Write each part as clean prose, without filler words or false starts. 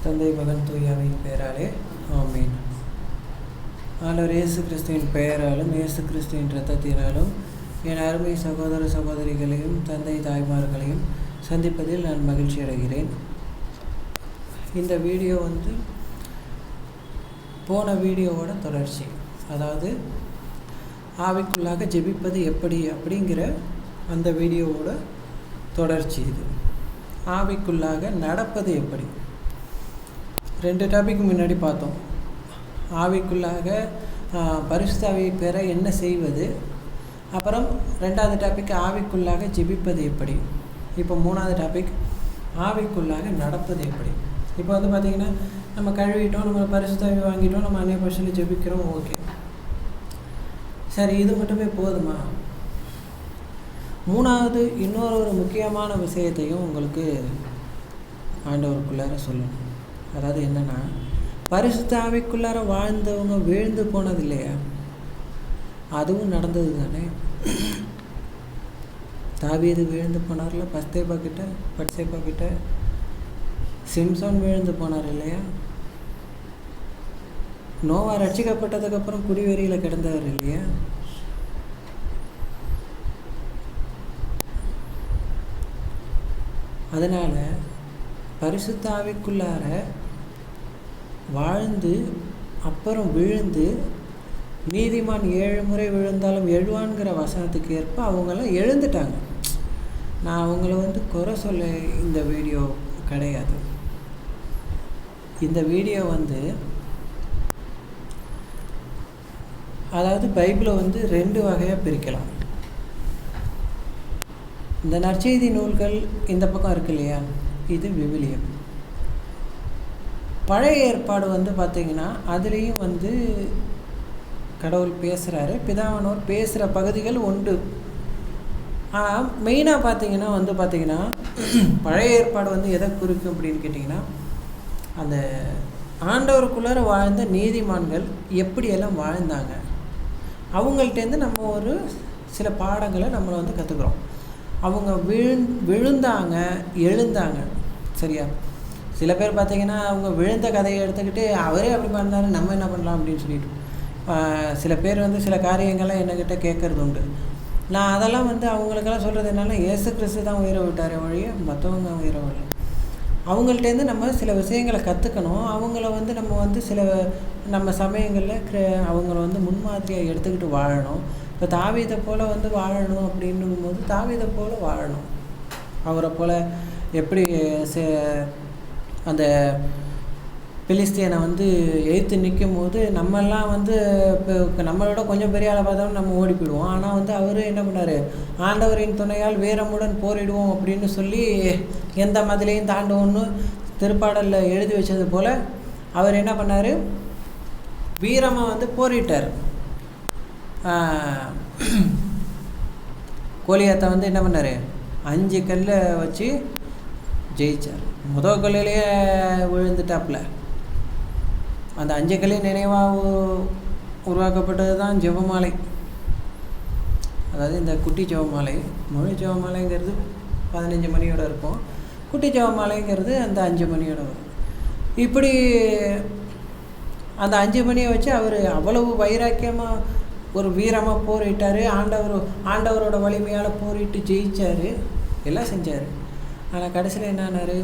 தந்தை மகன் தூயாவின் பெயராலே ஆமீன். ஆண்டவர் இயேசு கிறிஸ்துவின் பெயராலும் இயேசு கிறிஸ்துவின் இரத்தத்தினாலும் என் அருமை சகோதர சகோதரிகளையும் தந்தை தாய்மார்களையும் சந்திப்பதில் நான் மகிழ்ச்சி அடைகிறேன். இந்த வீடியோ போன வீடியோவோட தொடர்ச்சி, அதாவது ஆவிக்குள்ளாக ஜெபிப்பது எப்படி அப்படிங்கிற அந்த வீடியோவோட தொடர்ச்சி. இது ஆவிக்குள்ளாக நடப்பது எப்படி. 2 டாபிக் முன்னாடி பார்த்தோம். ஆவிக்குள்ளாக பரிசுத்த ஆவியை பெற என்ன செய்வது, அப்புறம் 2வது டாபிக் ஆவிக்குள்ளாக ஜெபிப்பது எப்படி. இப்போ 3வது டாபிக் ஆவிக்குள்ளாக நடப்பது எப்படி. இப்போ பார்த்திங்கன்னா நம்ம கழுவிட்டோம், நம்ம பரிசுத்த ஆவி வாங்கிட்டோம், நம்ம அன்னைய பரிசுல ஜெபிக்கிறோம், ஓகே சரி, இது மட்டுமே போதுமா? 3வது இன்னொரு முக்கியமான விஷயத்தையும் உங்களுக்கு ஆண்டவருக்குள்ளார சொல்லணும். அதாவது என்னென்னா, பரிசுத்த ஆவிக்குள்ளார வாழ்ந்தவங்க வீழ்ந்து போனது இல்லையா? அதுவும் நடந்தது தானே. தாவீது வீழ்ந்து போனார்ல பத்சேபா கிட்ட. சிம்சோன் வீழ்ந்து போனார் இல்லையா? நோவா ரட்சிக்கப்பட்டதுக்கப்புறம் குடிவெறியில் கிடந்தவர் இல்லையா? அதனால் பரிசுத்த ஆவிக்குள்ளார வாழ்ந்து அப்புறம் விழுந்து, நீதிமான் 7 முறை விழுந்தாலும் எழுவான்கிற வசனத்துக்கு ஏற்ப அவங்களாம் எழுந்துட்டாங்க. நான் அவங்கள குறை சொல்ல இந்த வீடியோ கிடையாது. இந்த வீடியோ அதாவது பைபிளை 2 வகையாக பிரிக்கலாம். இந்த நற்செய்தி நூல்கள் இந்த பக்கம் இருக்கு இல்லையா, இது விவிலியம். பழைய ஏற்பாடு பார்த்திங்கன்னா அதுலேயும் கடவுள் பேசுகிறாரு, பிதாவானவர் பேசுகிற பகுதிகள் உண்டு. ஆனால் மெயினாக பார்த்திங்கன்னா பழைய ஏற்பாடு எதை குறிக்கும் அப்படின்னு கேட்டிங்கன்னா, அந்த ஆண்டவருக்குள்ளார வாழ்ந்த நீதிமான்கள் எப்படியெல்லாம் வாழ்ந்தாங்க, அவங்கள்ட்டேருந்து நம்ம சில பாடங்களை நம்மளை கற்றுக்குறோம். அவங்க விழுந்தாங்க, எழுந்தாங்க, சரியா? சில பேர் பார்த்திங்கன்னா அவங்க விழுந்த கதையை எடுத்துக்கிட்டு அவரே அப்படி பண்ணாரு, நம்ம என்ன பண்ணலாம் அப்படின்னு சொல்லிட்டு சில பேர் சில காரியங்கள்லாம் என்கிட்ட கேட்குறது உண்டு. நான் அதெல்லாம் அவங்களுக்கெல்லாம் சொல்கிறது என்னென்னா, இயேசு கிறிஸ்து தான் உயிரை விட்டார் வழியே, மற்றவங்க உயிரை விடல. அவங்கள்ட்டேருந்து நம்ம சில விஷயங்களை கற்றுக்கணும். அவங்கள நம்ம சில நம்ம சமயங்களில் அவங்கள முன்மாதிரியாக எடுத்துக்கிட்டு வாழணும். இப்போ தாவீதை போல் வாழணும் அப்படின்னும் போது தாவீதை போல் வாழணும். அவரை போல் எப்படி அந்த பிலிஸ்தியனை எதிர்த்து நிற்கும் போது நம்மெல்லாம் இப்போ நம்மளோட கொஞ்சம் பெரிய ஆளை பார்த்தாலும் நம்ம ஓடி போயிடுவோம். ஆனால் அவர் என்ன பண்ணார், ஆண்டவரின் துணையால் வீரமுடன் போரிடுவோம் அப்படின்னு சொல்லி எந்த மதிலையும் தாண்டுவோன்னு திருப்பாடலில் எழுதி வச்சது போல் அவர் என்ன பண்ணார், வீரமாக போரிட்டார். கோலியாத்தை என்ன பண்ணார், 5 கல்லை வச்சு ஜெயித்தார். முதல் கல்லையிலேயே விழுந்துட்டாப்புல. அந்த 5 கல்லையும் நினைவாக உருவாக்கப்பட்டது தான் ஜெபமாலை. அதாவது இந்த குட்டி ஜெபமாலை. முழு ஜெபமாலைங்கிறது 15 மணியோட இருக்கும், குட்டி ஜெபமாலைங்கிறது அந்த 5 மணியோட வரும். இப்படி அந்த 5 மணியை வச்சு அவர் அவ்வளவு வைராக்கியமாக ஒரு வீரமாக போரிட்டார். ஆண்டவரோட வலிமையால் போரிட்டு ஜெயித்தார், எல்லாம் செஞ்சார். ஆனால் கடைசியில் என்னானார்,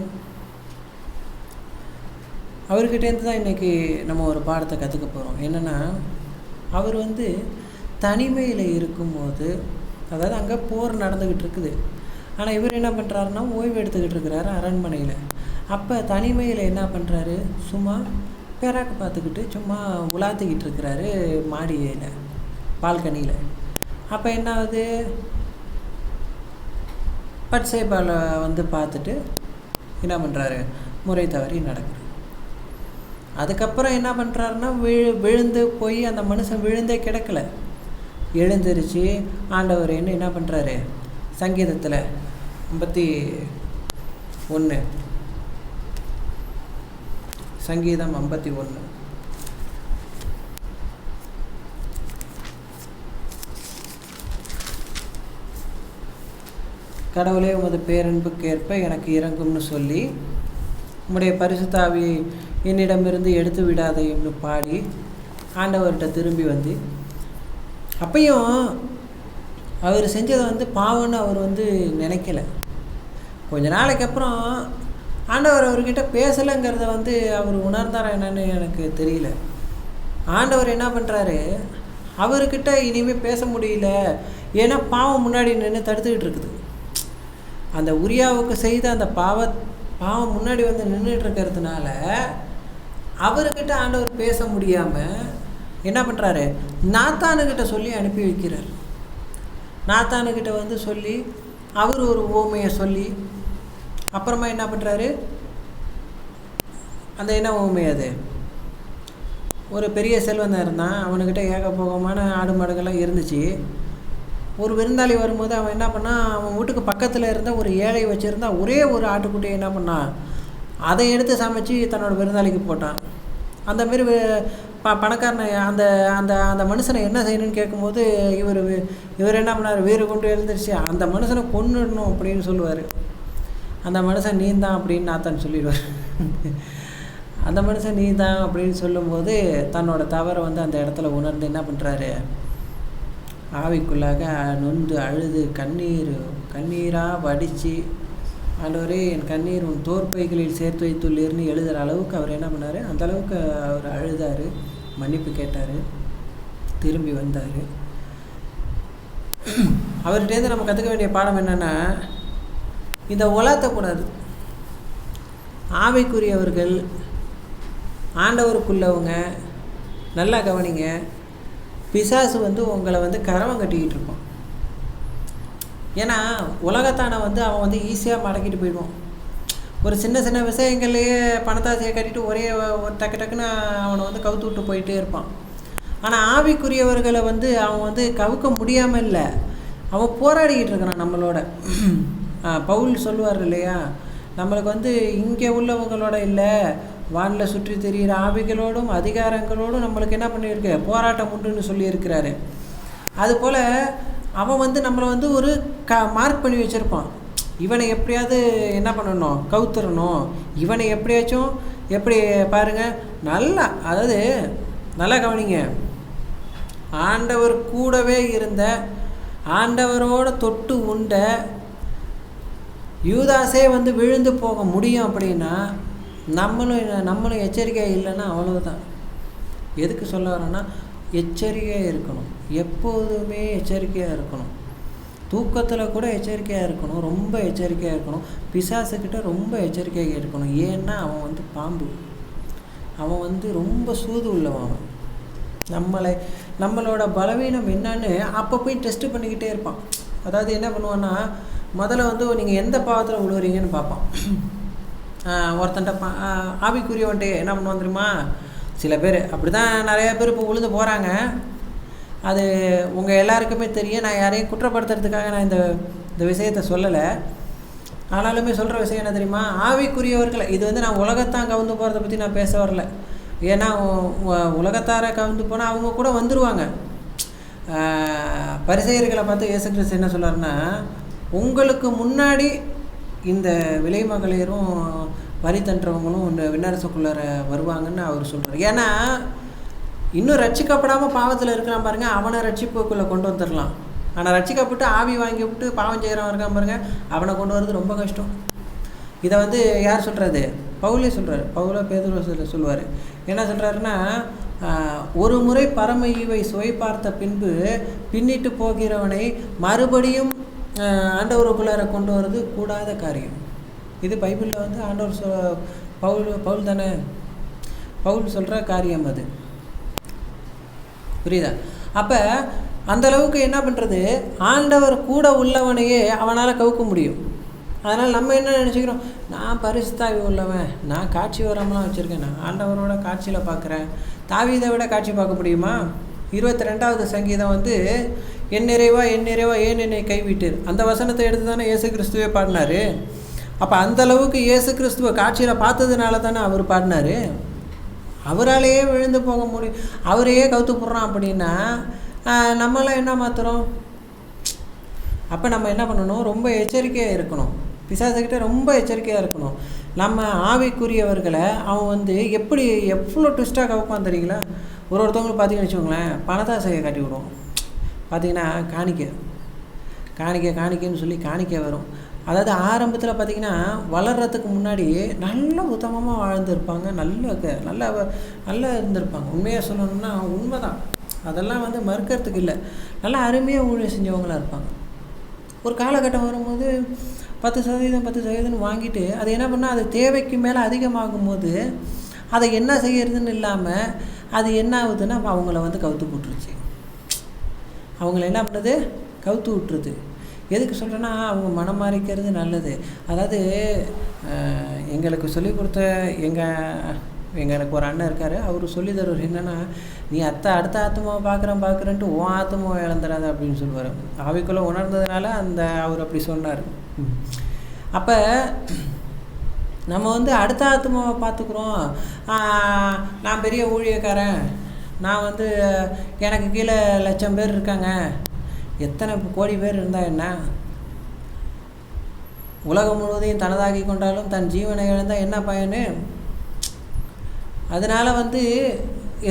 அவர்கிட்டேருந்து தான் இன்றைக்கி நம்ம ஒரு பாடத்தை கற்றுக்க போகிறோம். என்னென்னா, அவர் தனிமையில் இருக்கும்போது, அதாவது அங்கே போர் நடந்துக்கிட்டு இருக்குது, ஆனால் இவர் என்ன பண்ணுறாருன்னா ஓய்வு எடுத்துக்கிட்டு இருக்கிறாரு அரண்மனையில். அப்போ தனிமையில் என்ன பண்ணுறாரு, சும்மா பேராக்கு பார்த்துக்கிட்டு சும்மா உலாத்திக்கிட்டு இருக்கிறாரு மாடியில், பால்கனியில். அப்போ என்ன ஆகுது, பட்சேபாவில் பார்த்துட்டு என்ன பண்ணுறாரு, முறை தவறி நடக்குது. அதுக்கப்புறம் என்ன பண்ணுறாருன்னா விழுந்து போய் அந்த மனுஷன் விழுந்தே கிடக்கலை, எழுந்திருச்சு ஆண்டவரேன்னு என்ன பண்ணுறாரு, சங்கீதத்தில் 51 சங்கீதம் 51 கடவுளே உமது பேரன்புக்கு ஏற்ப எனக்கு இறங்கும்னு சொல்லி உம்முடைய பரிசுத்த ஆவியை என்னிடமிருந்து எடுத்து விடாதைன்னு பாடி ஆண்டவர்கிட்ட திரும்பி வந்து, அப்பையும் அவர் செஞ்சதை வந்து பாவம்னு அவர் வந்து நினைக்கல. கொஞ்ச நாளைக்கு அப்புறம் ஆண்டவர் அவர்கிட்ட பேசலைங்கிறத வந்து அவர் உணர்ந்தாரா என்னன்னு எனக்கு தெரியல. ஆண்டவர் என்ன பண்ணுறாரு, அவர்கிட்ட இனிமேல் பேச முடியல. ஏன்னா பாவம் முன்னாடி நின்று தடுத்துக்கிட்டு இருக்குது. அந்த உரியாவுக்கு செய்த அந்த பாவம் முன்னாடி வந்து நின்றுட்டு இருக்கிறதுனால அவர்கிட்ட ஆண்டவர் பேச முடியாமல் என்ன பண்ணுறாரு, நாத்தானுக்கிட்ட சொல்லி அனுப்பி வைக்கிறார். நாத்தானுக்கிட்ட வந்து சொல்லி அவர் ஒரு ஓமையை சொல்லி அப்புறமா என்ன பண்ணுறாரு, அந்த என்ன ஓமை, அது ஒரு பெரிய செல்வந்தன் இருந்தான். அவனுக்கிட்ட ஏகபோகமான ஆடு மாடுகள்லாம் இருந்துச்சு. ஒரு விருந்தாளி வரும்போது அவன் என்ன பண்ணான், அவன் வீட்டுக்கு பக்கத்தில் இருந்த ஒரு ஏழை வச்சுருந்தா ஒரே ஒரு ஆட்டுக்குட்டியை என்ன பண்ணான், அதை எடுத்து சமைச்சு தன்னோட விருந்தாளிக்கு போட்டான். அந்தமாரி பணக்காரனை அந்த அந்த அந்த மனுஷனை என்ன செய்யணும்னு கேட்கும்போது இவர் என்ன பண்ணார், வீறு கொண்டு எழுந்துருச்சு, அந்த மனுஷனை கொன்னுடணும் அப்படின்னு சொல்லுவார். அந்த மனுஷன் நீ தான் அப்படின்னு நாத்தான் சொல்லிடுவார். அந்த மனுஷன் நீ தான் அப்படின்னு சொல்லும்போது தன்னோட தவறை வந்து அந்த இடத்துல உணர்ந்து என்ன பண்ணுறாரு, ஆவிக்குள்ளாக நொந்து அழுது கண்ணீராக வடித்து, ஆண்டவரே என் கண்ணீர் உன் தோற்பைகளில் சேர்த்து வைத்துள்ளீர்னு எழுதுகிற அளவுக்கு அவர் என்ன பண்ணார், அந்த அளவுக்கு அவர் அழுதார், மன்னிப்பு கேட்டார், திரும்பி வந்தார். அவர்கிட்டேருந்து நம்ம கற்றுக்க வேண்டிய பாடம் என்னென்னா, இந்த உலாத்தக்கூடாது. ஆவிக்குரியவர்கள் ஆண்டவருக்குள்ளவங்க நல்லா கவனிங்க, பிசாசு வந்து உங்களை வந்து கரவம் கட்டிக்கிட்டு இருப்பான். ஏன்னா உலகத்தானை வந்து அவன் வந்து ஈஸியாக மடக்கிட்டு போயிடுவான். ஒரு சின்ன சின்ன விஷயங்கள்லேயே பணத்தாசையை கட்டிட்டு ஒரே டக்கு டக்குன்னு அவனை வந்து கவுத்து விட்டு போயிட்டே இருப்பான். ஆனால் ஆவிக்குரியவர்களை வந்து அவன் வந்து கவுக்க முடியாமல் இல்லை, அவன் போராடிக்கிட்டு இருக்கிறான் நம்மளோட. பவுல் சொல்லுவார் இல்லையா, நம்மளுக்கு வந்து இங்கே உள்ளவங்களோட இல்லை, வானில் சுற்றி தெரிகிற ஆவிகளோடும் அதிகாரங்களோடும் நம்மளுக்கு என்ன பண்ணியிருக்கு, போராட்டம் உண்டுன்னு சொல்லியிருக்கிறாரு. அதுபோல் அவன் வந்து நம்மளை வந்து ஒரு மார்க் பண்ணி வச்சுருப்பான். இவனை எப்படியாவது என்ன பண்ணணும், கவுத்துறணும், இவனை எப்படியாச்சும் எப்படி பாருங்கள், நல்லா, அதாவது நல்லா கவனிங்க, ஆண்டவர் கூடவே இருந்த, ஆண்டவரோட தொட்டு உண்ட யூதாஸே வந்து விழுந்து போக முடியும் அப்படின்னா நம்மளும் எச்சரிக்கையாக இல்லைன்னா அவ்வளவுதான். எதுக்கு சொல்ல வரோன்னா, எச்சரிக்கையாக இருக்கணும், எப்போதுமே எச்சரிக்கையாக இருக்கணும், தூக்கத்தில் கூட எச்சரிக்கையாக இருக்கணும், ரொம்ப எச்சரிக்கையாக இருக்கணும், பிசாசுக்கிட்ட ரொம்ப எச்சரிக்கையாக இருக்கணும். ஏன்னா அவன் வந்து பாம்பு, அவன் வந்து ரொம்ப சூது உள்ளவன். நம்மளோட பலவீனம் என்னன்னு அப்போ போய் டெஸ்ட்டு பண்ணிக்கிட்டே இருப்பான். அதாவது என்ன பண்ணுவான்னா, முதல்ல வந்து நீங்கள் எந்த பாவத்தில் விழுவுறீங்கன்னு பார்ப்பான். ஒருத்தன்ட்ட ஆவிக்குரியவன்ட்டே என்ன பண்ணுவான் தெரியுமா, சில பேர் அப்படி தான் நிறையா பேர் இப்போ விழுந்து போகிறாங்க. அது உங்கள் எல்லாருக்குமே தெரியும். நான் யாரையும் குற்றப்படுத்துறதுக்காக நான் இந்த விஷயத்தை சொல்லலை. ஆனாலுமே சொல்கிற விஷயம் என்ன தெரியுமா, ஆவிக்குரியவர்களை, இது வந்து நான் உலகத்தான் கவுந்து போகிறத பற்றி நான் பேச வரல. ஏன்னா உலகத்தார கவுந்து போனால் அவங்க கூட வந்துடுவாங்க. பரிசேயர்களை பார்த்து இயேசு கிறிஸ்து என்ன சொல்கிறாருன்னா, உங்களுக்கு முன்னாடி இந்த விலை மகளிரும் வரி தண்டுறவங்களும் இந்த விண்ணரசுக்குள்ளார வருவாங்கன்னு அவர் சொல்கிறார். ஏன்னா இன்னும் ரட்சிக்கப்படாமல் பாவத்தில் இருக்கிறான் பாருங்கள், அவனை ரட்சிப்புக்குள்ளே கொண்டு வந்துடலாம். ஆனால் ரட்சிக்கப்பட்டு ஆவி வாங்கி விட்டு பாவம் செய்கிறவன் இருக்கான் பாருங்கள், அவனை கொண்டு வரது ரொம்ப கஷ்டம். இதை வந்து யார் சொல்கிறது, பவுலே சொல்கிறார். பவுல பேதுரு சொல்லுவார். என்ன சொல்கிறாருன்னா, ஒரு முறை பரம ஈவை சுவை பார்த்த பின்பு பின்னிட்டு போகிறவனை மறுபடியும் ஆண்டவருக்குள்ளார கொண்டு வர்றது கூடாத காரியம். இது பைபிளில் வந்து ஆண்டவர் பவுல் தானே, பவுல் சொல்கிற காரியம் அது, புரியுதா? அப்போ அந்தளவுக்கு என்ன பண்ணுறது, ஆண்டவர் கூட உள்ளவனையே அவனால் கவுக்க முடியும். அதனால் நம்ம என்ன நினச்சிக்கிறோம், நான் பரிசுத்தாவி உள்ளவன், நான் காட்சி வரமெல்லாம் வச்சுருக்கேன், நான் ஆண்டவரோட காட்சியில் பார்க்குறேன். தாவீதை விட காட்சி பார்க்க முடியுமா? 22வது சங்கீதம் வந்து என் நிறைவா ஏன் என்னை கைவிட்டீர், அந்த வசனத்தை எடுத்து தானே இயேசு கிறிஸ்துவே பாடினார். அப்போ அந்தளவுக்கு இயேசு கிறிஸ்துவை காட்சியில் பார்த்ததுனால தானே அவர் பாடினார். அவராலேயே விழுந்து போக முடியும், அவரையே கவுத்து போடுறான் அப்படின்னா நம்மளாம் என்ன மாற்றுறோம்? அப்போ நம்ம என்ன பண்ணணும், ரொம்ப எச்சரிக்கையாக இருக்கணும், பிசாசுக்கிட்ட ரொம்ப எச்சரிக்கையாக இருக்கணும். நம்ம ஆவிக்குரியவர்களை அவன் வந்து எப்படி எவ்வளோ ட்விஸ்ட்டாக கவப்பான் தெரியுங்களா? ஒருத்தவங்களும் பார்த்தீங்கன்னு வச்சுக்கோங்களேன், பணத்தாசையை காட்டி விடுவோம். பார்த்தீங்கன்னா காணிக்கைன்னு சொல்லி காணிக்கை வரும். அதாவது ஆரம்பத்தில் பார்த்திங்கன்னா வளர்கிறதுக்கு முன்னாடி நல்ல உத்தமமாக வாழ்ந்துருப்பாங்க, நல்லா இருந்திருப்பாங்க. உண்மையாக சொல்லணும்னா உண்மை தான், அதெல்லாம் வந்து மறுக்கிறதுக்கு இல்லை. நல்லா அருமையாக ஊழியம் செஞ்சவங்களாக இருப்பாங்க. ஒரு காலகட்டம் வரும்போது 10% வாங்கிட்டு அது என்ன பண்ணால் அது தேவைக்கு மேலே அதிகமாகும் போது அதை என்ன செய்யறதுன்னு இல்லாமல் அது என்ன ஆகுதுன்னா அவங்கள வந்து கவுத்து போட்டுருச்சு. அவங்கள என்ன பண்ணுது? கவுத்து விட்டுருது. எதுக்கு சொல்கிறேன்னா, அவங்க மனம் மாறிக்கிறது நல்லது. அதாவது எங்களுக்கு சொல்லிக் கொடுத்த எங்களுக்கு ஒரு அண்ணன் இருக்கார். அவர் சொல்லி தருவார் என்னென்னா, நீ அடுத்த ஆத்மாவை பார்க்குறேன்ட்டு உன் ஆத்மாவை இழந்துடாத அப்படின்னு சொல்லுவார். ஆவிக்குள்ளே உணர்ந்ததுனால அவர் அப்படி சொன்னார். அப்போ நம்ம வந்து அடுத்த ஆத்மாவை பார்த்துக்குறோம். நான் பெரிய ஊழியக்காரன், நான் வந்து எனக்கு கீழே 1,00,000 பேர் இருக்காங்க, எத்தனை கோடி பேர் இருந்தால் என்ன, உலகம் முழுவதையும் தனதாக்கி கொண்டாலும் தன் ஜீவனை இழந்தால் என்ன பயனு? அதனால் வந்து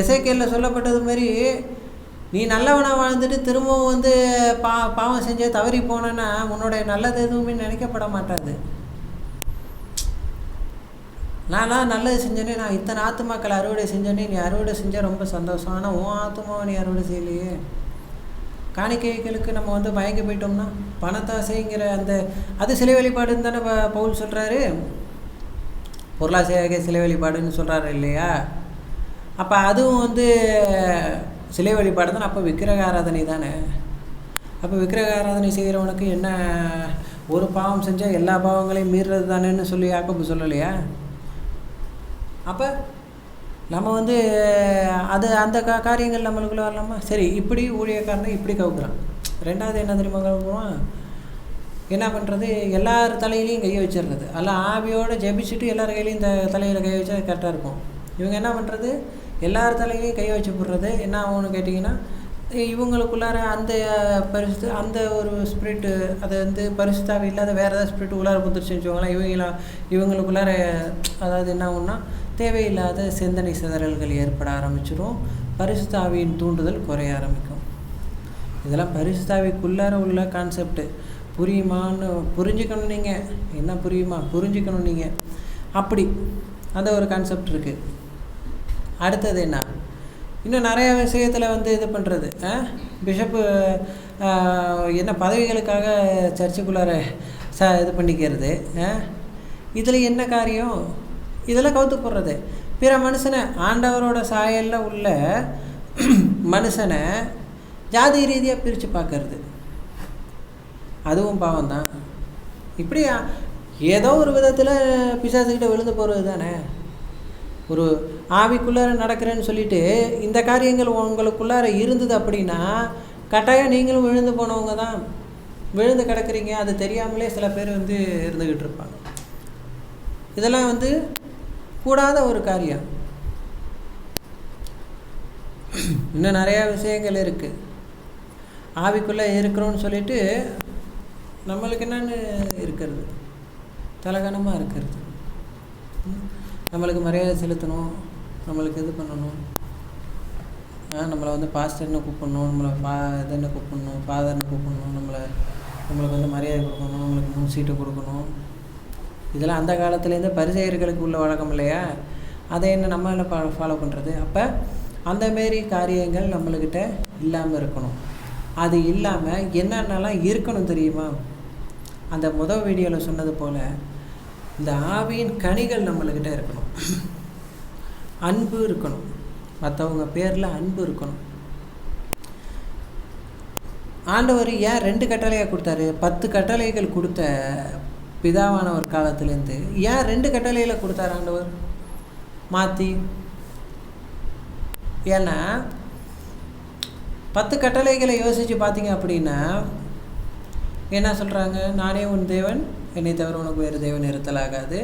எசேக்கியேலில் சொல்லப்பட்டது மாதிரி நீ நல்லவனாக வாழ்ந்துட்டு திரும்பவும் வந்து பாவம் செஞ்சே தவறி போனேன்னா உன்னுடைய நல்லது எதுவுமே நினைக்கப்பட மாட்டாது. நான்லாம் நல்லது செஞ்சேனே, நான் இத்தனை ஆத்துமாக்களை அறுவடை செஞ்சேனே, நீ அறுவடை செஞ்சால் ரொம்ப சந்தோஷம். ஆனால் உன் ஆத்துமாவை நீ அறுவடை செய்யலையே. காணிக்கைகளுக்கு நம்ம வந்து மயங்கி போயிட்டோம்னா பணத்தாசைங்கிற அது சிலை வழிபாடுன்னு தானே பவுல் சொல்கிறாரு. பொருளாசையாக சிலை வழிபாடுன்னு சொல்கிறாரு இல்லையா? அப்போ அதுவும் வந்து சிலை வழிபாடு தானே. அப்போ விக்கிரக ஆராதனை தானே. அப்போ விக்கிரக ஆராதனை செய்கிறவனுக்கு என்ன, ஒரு பாவம் செஞ்சால் எல்லா பாவங்களையும் மீறுறது தானேன்னு சொல்லி யாக்கோபு சொல்லலையா? அப்போ நம்ம வந்து அந்த காரியங்கள் நம்மளுக்குள்ளே வரலாமா? சரி, இப்படி ஊழியக்காரனை இப்படி கவுக்குறான். ரெண்டாவது என்ன தெரியுமா கவுக்குறான்? என்ன பண்ணுறது? எல்லார் தலையிலையும் கையை வச்சிடுறது. எல்லாம் ஆவியோடு ஜெபிச்சுட்டு எல்லார் கையிலையும் இந்த தலையில் கை வச்சா கரெக்டாக இருக்கும். இவங்க என்ன பண்ணுறது? எல்லார் தலையிலையும் கையை வச்சு போடுறது. என்ன ஆகும்னு கேட்டிங்கன்னா, இவங்களுக்குள்ளார அந்த ஒரு ஸ்பிரிட்டு, அது வந்து பரிசுத்தாவி இல்லாத வேறு ஏதாவது ஸ்பிரிட்டு உள்ளார புத்துருச்சுன்னு வச்சுக்கோங்களேன். இவங்களுக்குள்ளார அதாவது என்ன ஆகும்னா தேவையில்லாத சிந்தனை சிதறல்கள் ஏற்பட ஆரம்பிச்சிடும். பரிசுத்தாவியின் தூண்டுதல் குறைய ஆரம்பிக்கும். இதெல்லாம் பரிசுத்தாவிக்குள்ளார உள்ள கான்செப்டு. புரியுமான்னு புரிஞ்சுக்கணும். நீங்கள் என்ன புரியுமா புரிஞ்சுக்கணும் நீங்கள். அப்படி அந்த ஒரு கான்செப்ட் இருக்குது. அடுத்தது என்ன, இன்னும் நிறைய விஷயத்தில் வந்து இது பண்ணுறது. பிஷப்பு என்ன பதவிகளுக்காக சர்ச்சுக்குள்ளார இது பண்ணிக்கிறது. இதில் என்ன காரியம்? இதெல்லாம் கவுத்து போடுறது. பிற மனுஷனை, ஆண்டவரோட சாயலில் உள்ள மனுஷனை ஜாதி ரீதியாக பிரித்து பார்க்கறது, அதுவும் பாவம் தான். இப்படி ஏதோ ஒரு விதத்தில் பிசாசுக்கிட்ட விழுந்து போகிறது தானே. ஒரு ஆவிக்குள்ளார நடக்கிறேன்னு சொல்லிட்டு இந்த காரியங்கள் உங்களுக்குள்ளார இருந்தது அப்படின்னா கட்டாயம் நீங்களும் விழுந்து போனவங்க தான். விழுந்து கிடக்குறீங்க, அது தெரியாமலே சில பேர் வந்து இருந்துக்கிட்டு இருப்பாங்க. இதெல்லாம் வந்து கூடாத ஒரு காரியம். இன்னும் நிறையா விஷயங்கள் இருக்குது. ஆவிக்குள்ளே இருக்கிறோன்னு சொல்லிட்டு நம்மளுக்கு என்னென்னு இருக்கிறது, தலகணமாக இருக்கிறது. நம்மளுக்கு மரியாதை செலுத்தணும், நம்மளுக்கு இது பண்ணணும், நம்மளை வந்து பாஸ்டர்னு கூப்பிடணும், நம்மளை இதுன்னு கூப்பிடணும், ஃபாதர்னு கூப்பிடணும், நம்மளுக்கு வந்து மரியாதை கொடுக்கணும், நம்மளுக்கு 3 சீட்டு கொடுக்கணும். இதெல்லாம் அந்த காலத்துலேருந்து பரிசேயர்களுக்கு உள்ள வழக்கம் இல்லையா? அதை என்ன நம்ம என்ன ஃபாலோ பண்ணுறது? அப்போ அந்தமாரி காரியங்கள் நம்மளுக்கிட்ட இல்லாமல் இருக்கணும். அது இல்லாமல் என்னென்னலாம் இருக்கணும் தெரியுமா? அந்த முதல் வீடியோவில் சொன்னது போல் இந்த ஆவியின் கனிகள் நம்மளுக்கிட்ட இருக்கணும். அன்பு இருக்கணும், மற்றவங்க பேரில் அன்பு இருக்கணும். ஆண்டவர் ஏன் 2 கட்டளையாக கொடுத்தாரு? 10 கட்டளைகள் கொடுத்த பிதாவானவர் காலத்துலேருந்து ஏன் 2 கட்டளையில் கொடுத்தார் ஆண்டவர் மாற்றி? ஏன்னா 10 கட்டளைகளை யோசித்து பார்த்தீங்க அப்படின்னா என்ன சொல்கிறாங்க? நானே உன் தேவன், என்னை தவிர உனக்கு வேறு தேவன் இருத்தலாகாது,